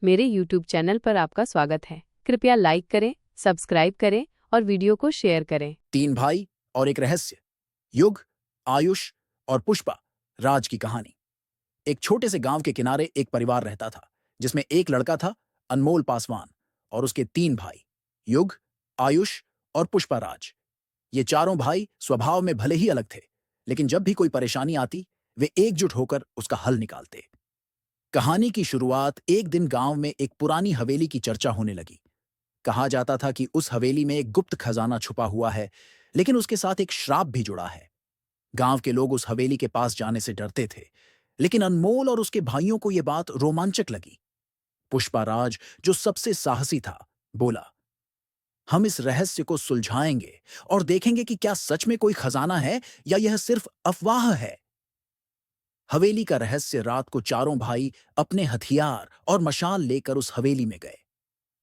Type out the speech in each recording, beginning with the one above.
मेरे YouTube channel पर आपका स्वागत है। कृपया लाइक करें, सब्सक्राइब करें और वीडियो को शेयर करें। तीन भाई और एक रहस्य। युग, आयुष और पुष्पा राज की कहानी। एक छोटे से गांव के किनारे एक परिवार रहता था जिसमें एक लड़का था, अनमोल पासवान, और उसके तीन भाई, युग, आयुष और पुष्पा राज। ये चारों भाई स्वभाव में भले ही अलग थे, लेकिन जब भी कोई परेशानी आती वे एकजुट होकर उसका हल निकालते। कहानी की शुरुआत एक दिन गांव में एक पुरानी हवेली की चर्चा होने लगी। कहा जाता था कि उस हवेली में एक गुप्त खजाना छुपा हुआ है, लेकिन उसके साथ एक श्राप भी जुड़ा है। गांव के लोग उस हवेली के पास जाने से डरते थे, लेकिन अनमोल और उसके भाइयों को यह बात रोमांचक लगी। पुष्पाराज, जो सबसे साहसी था, बोला, हम इस रहस्य को सुलझाएंगे और देखेंगे कि क्या सच में कोई खजाना है या यह सिर्फ अफवाह है। हवेली का रहस्य रात को चारों भाई अपने हथियार और मशाल लेकर उस हवेली में गए।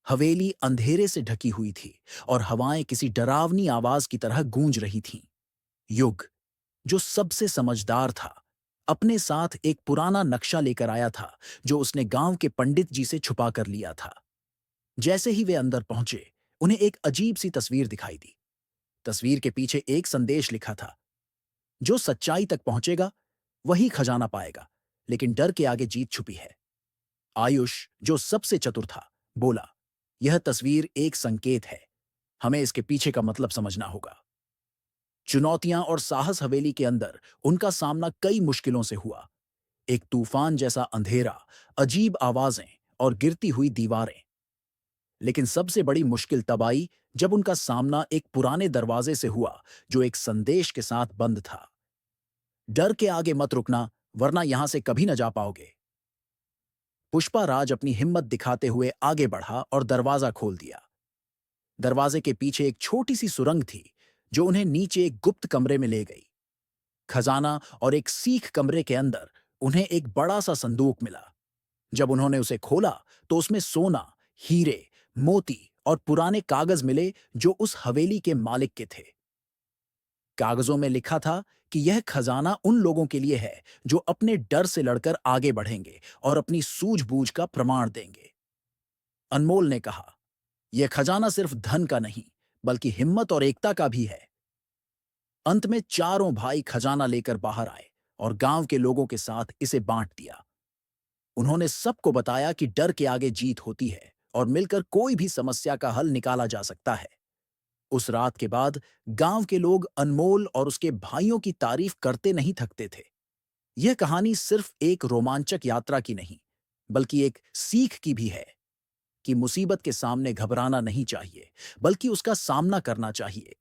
हवेली अंधेरे से ढकी हुई थी और हवाएं किसी डरावनी आवाज की तरह गूंज रही थीं। युग, जो सबसे समझदार था, अपने साथ एक पुराना नक्शा लेकर आया था जो उसने गांव के पंडित जी से छुपा कर लिया था। जैसे ही वे अंदर पहुंचे, उन्हें एक अजीब सी तस्वीर दिखाई दी। तस्वीर के पीछे एक संदेश लिखा था, जो सच्चाई तक पहुंचेगा वही खजाना पाएगा, लेकिन डर के आगे जीत छुपी है। आयुष, जो सबसे चतुर था, बोला, यह तस्वीर एक संकेत है, हमें इसके पीछे का मतलब समझना होगा। चुनौतियां और साहस। हवेली के अंदर उनका सामना कई मुश्किलों से हुआ। एक तूफान जैसा अंधेरा, अजीब आवाजें और गिरती हुई दीवारें। लेकिन सबसे बड़ी मुश्किल तब आई जब उनका सामना एक पुराने दरवाजे से हुआ जो एक संदेश के साथ बंद था। डर के आगे मत रुकना, वरना यहां से कभी न जा पाओगे। पुष्पा राज अपनी हिम्मत दिखाते हुए आगे बढ़ा और दरवाजा खोल दिया। दरवाजे के पीछे एक छोटी सी सुरंग थी जो उन्हें नीचे एक गुप्त कमरे में ले गई। खजाना और एक सीख कमरे के अंदर उन्हें एक बड़ा सा संदूक मिला। जब उन्होंने उसे खोला तो उसमें सोना, हीरे, मोती और पुराने कागज मिले जो उस हवेली के मालिक के थे। कागजों में लिखा था कि यह खजाना उन लोगों के लिए है जो अपने डर से लड़कर आगे बढ़ेंगे और अपनी सूझबूझ का प्रमाण देंगे। अनमोल ने कहा, यह खजाना सिर्फ धन का नहीं, बल्कि हिम्मत और एकता का भी है। अंत में चारों भाई खजाना लेकर बाहर आए और गांव के लोगों के साथ इसे बांट दिया। उन्होंने सबको बताया कि डर के आगे जीत होती है और मिलकर कोई भी समस्या का हल निकाला जा सकता है। उस रात के बाद गांव के लोग अनमोल और उसके भाइयों की तारीफ करते नहीं थकते थे। यह कहानी सिर्फ एक रोमांचक यात्रा की नहीं, बल्कि एक सीख की भी है कि मुसीबत के सामने घबराना नहीं चाहिए, बल्कि उसका सामना करना चाहिए।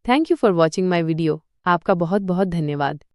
Thank you for watching my video. आपका बहुत बहुत धन्यवाद।